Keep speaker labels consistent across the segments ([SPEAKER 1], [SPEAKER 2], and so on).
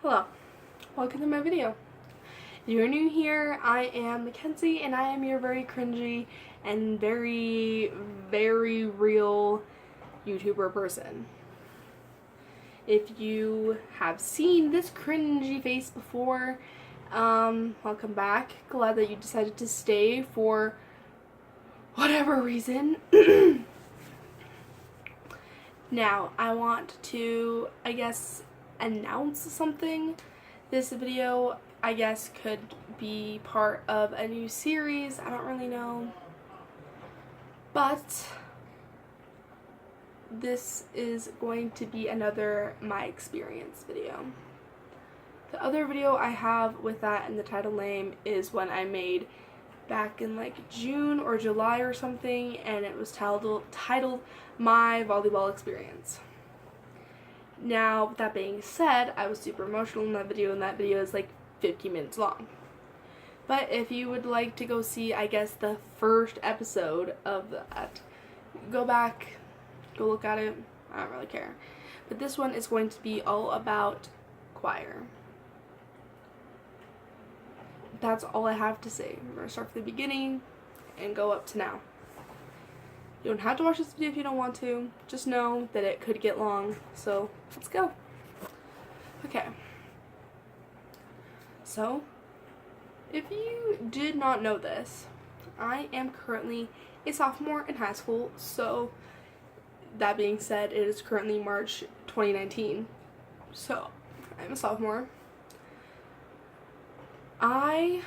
[SPEAKER 1] Hello, welcome to my video. If you're new here, I am Mackenzie and I am your very cringy and very real YouTuber person. If you have seen this cringy face before, welcome back. Glad that you decided to stay for whatever reason. Now, I want to, announce something. This video, could be part of a new series. I don't really know. But this is going to be another my experience video. The other video I have with that in the title name is one I made back in like June or July or something, and it was titled My Volleyball Experience. Now, with that being said, I was super emotional in that video, and that video is like 50 minutes long. But if you would like to go see, the first episode of that, go back, go look at it. I don't really care. But this one is going to be all about choir. That's all I have to say. I'm going to start from the beginning and go up to now. You don't have to watch this video if you don't want to. Just know that it could get long. So, let's go. Okay. So, if you did not know this, I am currently a sophomore in high school. So, that being said, it is currently March 2019. So, I'm a sophomore. I've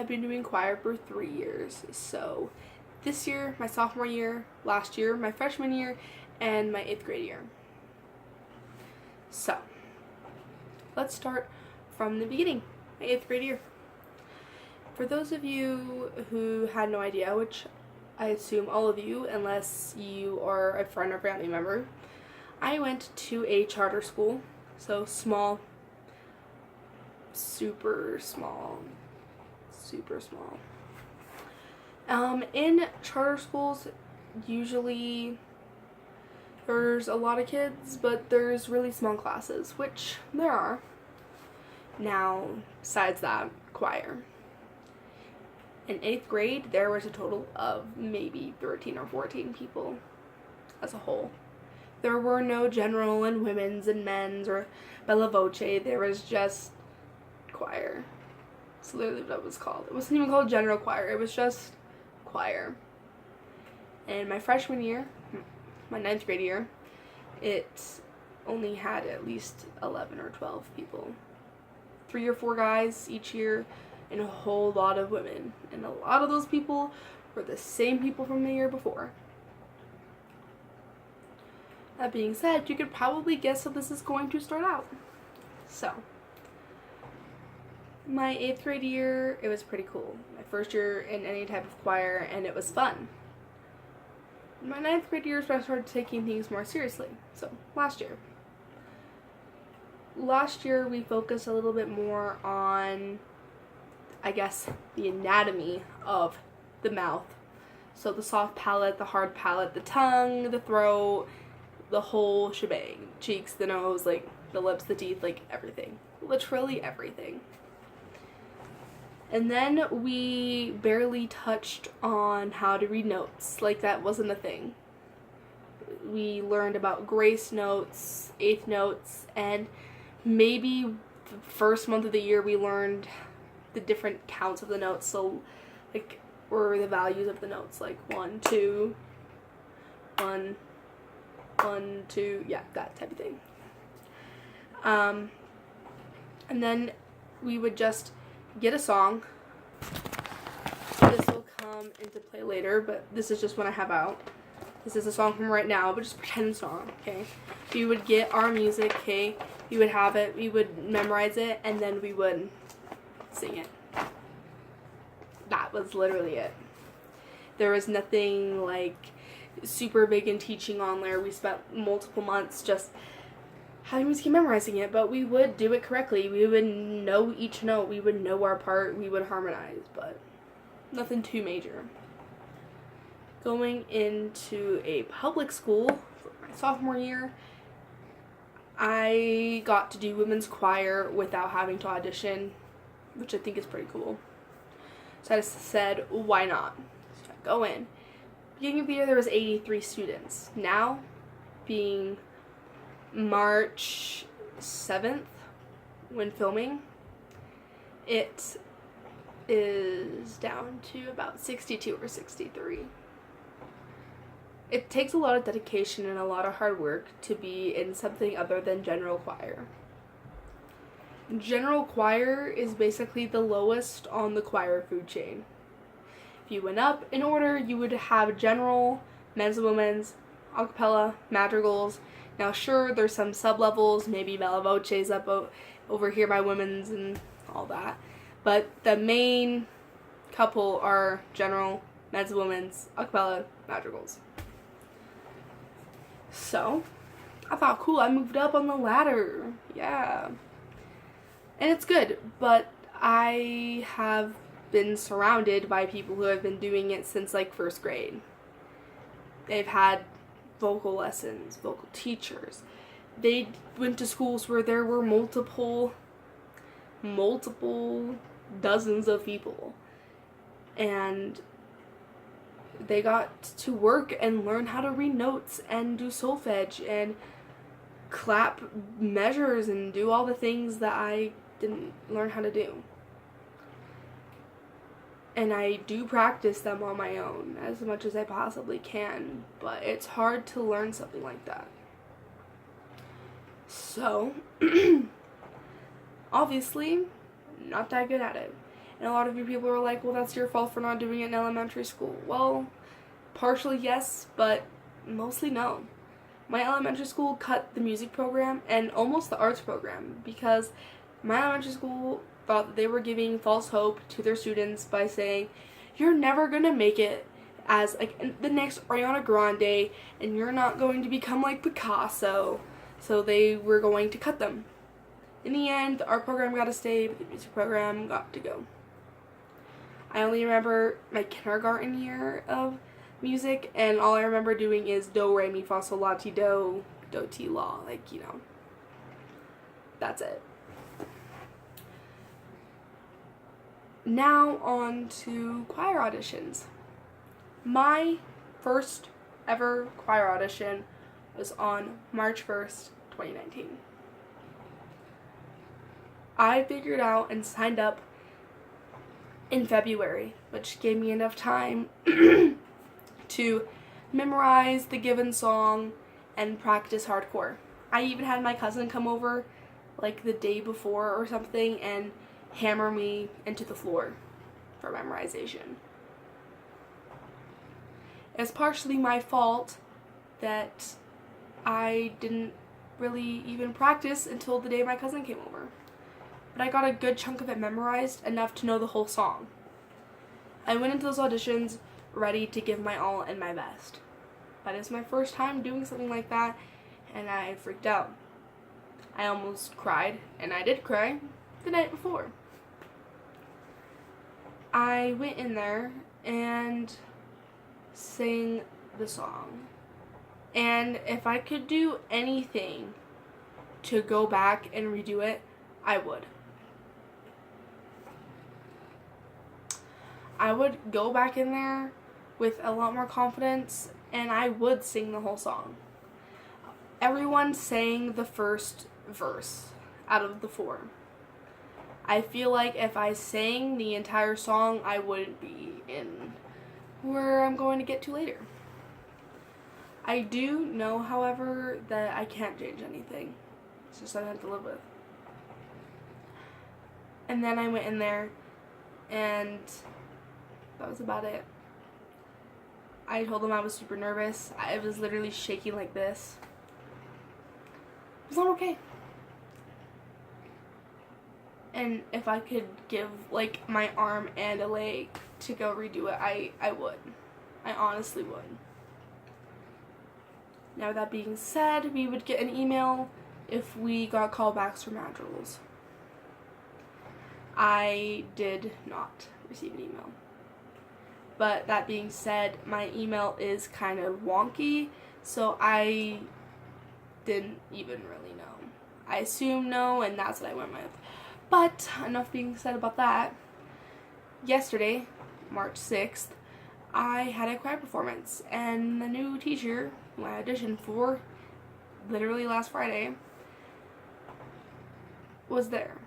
[SPEAKER 1] been doing choir for 3 years. So, this year, my sophomore year, last year, my freshman year, and my 8th grade year. So, let's start from the beginning, my 8th grade year. For those of you who had no idea, which I assume all of you, unless you are a friend or family member, I went to a charter school, so small, super small. In charter schools, usually there's a lot of kids, but there's really small classes, which there are. Now, besides that, choir. In 8th grade, there was a total of maybe 13 or 14 people as a whole. There were no general and women's and men's or bella voce. There was just choir. That's literally what it was called. It wasn't even called general choir. It was just choir. And my freshman year, my 9th grade year, it only had at least 11 or 12 people. 3 or 4 guys each year and a whole lot of women. And a lot of those people were the same people from the year before. That being said, you could probably guess how this is going to start out. So, my 8th grade year, it was pretty cool. My first year in any type of choir, and it was fun. My 9th grade year is when I started taking things more seriously. So, last year. Last year, we focused a little bit more on, the anatomy of the mouth. So, the soft palate, the hard palate, the tongue, the throat, the whole shebang. Cheeks, the nose, the lips, the teeth, everything. Literally everything. And then we barely touched on how to read notes. That wasn't a thing. We learned about grace notes, eighth notes, and maybe the first month of the year we learned the different counts of the notes. So, or the values of the notes, 1, 2, 1, 1, 2, yeah, that type of thing. And then we would just get a song. This will come into play later, but this is just what I have out. This is a song from right now, but just pretend song, okay? We would get our music, okay? We would have it, we would memorize it, and then we would sing it. That was literally it. There was nothing super big in teaching on there. We spent multiple months just having music and memorizing it, but we would do it correctly. We would know each note. We would know our part. We would harmonize, but nothing too major. Going into a public school for my sophomore year, I got to do women's choir without having to audition, which I think is pretty cool. So I just said, why not? So I go in. Beginning of the year, there was 83 students. Now, being March 7th, when filming, it is down to about 62 or 63. It takes a lot of dedication and a lot of hard work to be in something other than general choir. General choir is basically the lowest on the choir food chain. If you went up in order, you would have general, men's and women's, a cappella, madrigals. Now sure, there's some sub-levels, maybe bella voces up over here by women's and all that. But the main couple are general, men's and women's, a cappella, madrigals. So, I thought, cool, I moved up on the ladder. Yeah. And it's good, but I have been surrounded by people who have been doing it since like first grade. They've had vocal lessons, vocal teachers. They went to schools where there were multiple dozens of people. And they got to work and learn how to read notes and do solfege and clap measures and do all the things that I didn't learn how to do. And I do practice them on my own as much as I possibly can, but it's hard to learn something like that. So, obviously, not that good at it. And a lot of you people are like, well, that's your fault for not doing it in elementary school. Well, partially yes, but mostly no. My elementary school cut the music program and almost the arts program because my elementary school thought that they were giving false hope to their students by saying, you're never going to make it as like the next Ariana Grande and you're not going to become like Picasso. So they were going to cut them. In the end, the art program got to stay, but the music program got to go. I only remember my kindergarten year of music, and all I remember doing is do, re, mi, fa, sol, la, ti, do, ti, la. Like, you know, that's it. Now on to choir auditions. My first ever choir audition was on March 1st, 2019. I figured out and signed up in February, which gave me enough time to memorize the given song and practice hardcore. I even had my cousin come over like the day before or something and hammer me into the floor for memorization. It's partially my fault that I didn't really even practice until the day my cousin came over. But I got a good chunk of it memorized, enough to know the whole song. I went into those auditions ready to give my all and my best. But it's my first time doing something like that, and I freaked out. I almost cried, and I did cry the night before. I went in there and sang the song. And if I could do anything to go back and redo it, I would. I would go back in there with a lot more confidence, and I would sing the whole song. Everyone sang the first verse out of the 4. I feel like if I sang the entire song, I wouldn't be in where I'm going to get to later. I do know, however, that I can't change anything. It's just something I have to live with. And then I went in there, and that was about it. I told them I was super nervous. I was literally shaking like this. It was not okay. And if I could give, like, my arm and a leg to go redo it, I would. I honestly would. Now, with that being said, we would get an email if we got callbacks for madrigals. I did not receive an email. But that being said, my email is kind of wonky, so I didn't even really know. I assume no, and that's what I went with. But enough being said about that. Yesterday, March 6th, I had a choir performance, and the new teacher who I auditioned for literally last Friday was there.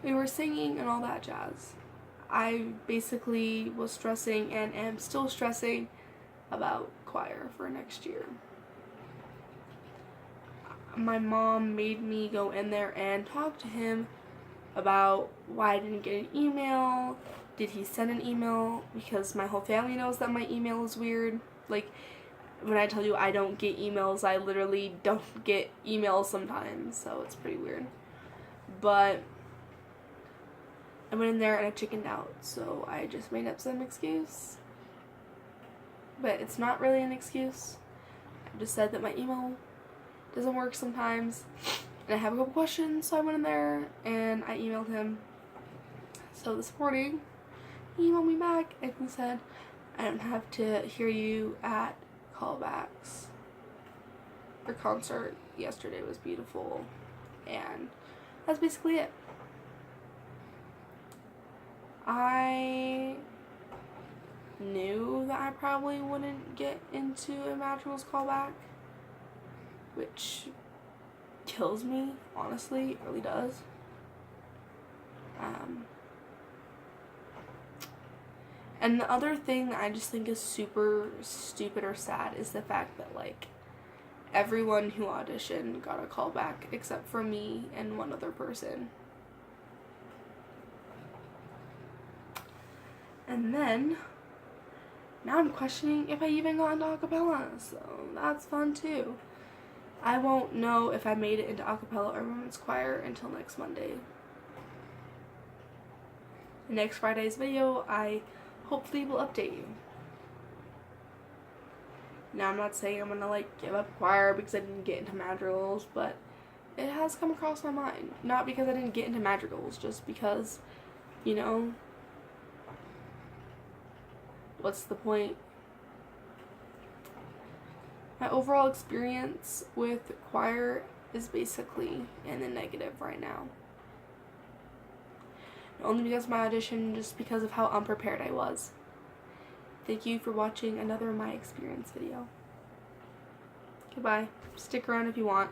[SPEAKER 1] We were singing and all that jazz. I basically was stressing and am still stressing about choir for next year. My mom made me go in there and talk to him about why I didn't get an email. Did he send an email? Because my whole family knows that my email is weird. Like, when I tell you I don't get emails, I literally don't get emails sometimes, so it's pretty weird. But I went in there and I chickened out, so I just made up some excuse. But it's not really an excuse. I just said that my email doesn't work sometimes, and I have a couple questions, so I went in there and I emailed him. So this morning, he emailed me back and he said, I don't have to hear you at callbacks. Your concert yesterday was beautiful, and that's basically it. I knew that I probably wouldn't get into a Madrigal's callback, which kills me, honestly, it really does. And the other thing that I just think is super stupid or sad is the fact that, like, everyone who auditioned got a callback except for me and one other person. And then, now I'm questioning if I even got into acapella, so that's fun too. I won't know if I made it into acapella or women's choir until next Monday. In next Friday's video, I hopefully will update you. Now, I'm not saying I'm gonna, like, give up choir because I didn't get into madrigals, but it has come across my mind. Not because I didn't get into madrigals, just because, you know, what's the point? My overall experience with choir is basically in the negative right now. Only because of my audition, just because of how unprepared I was. Thank you for watching another My Experience video. Goodbye. Stick around if you want.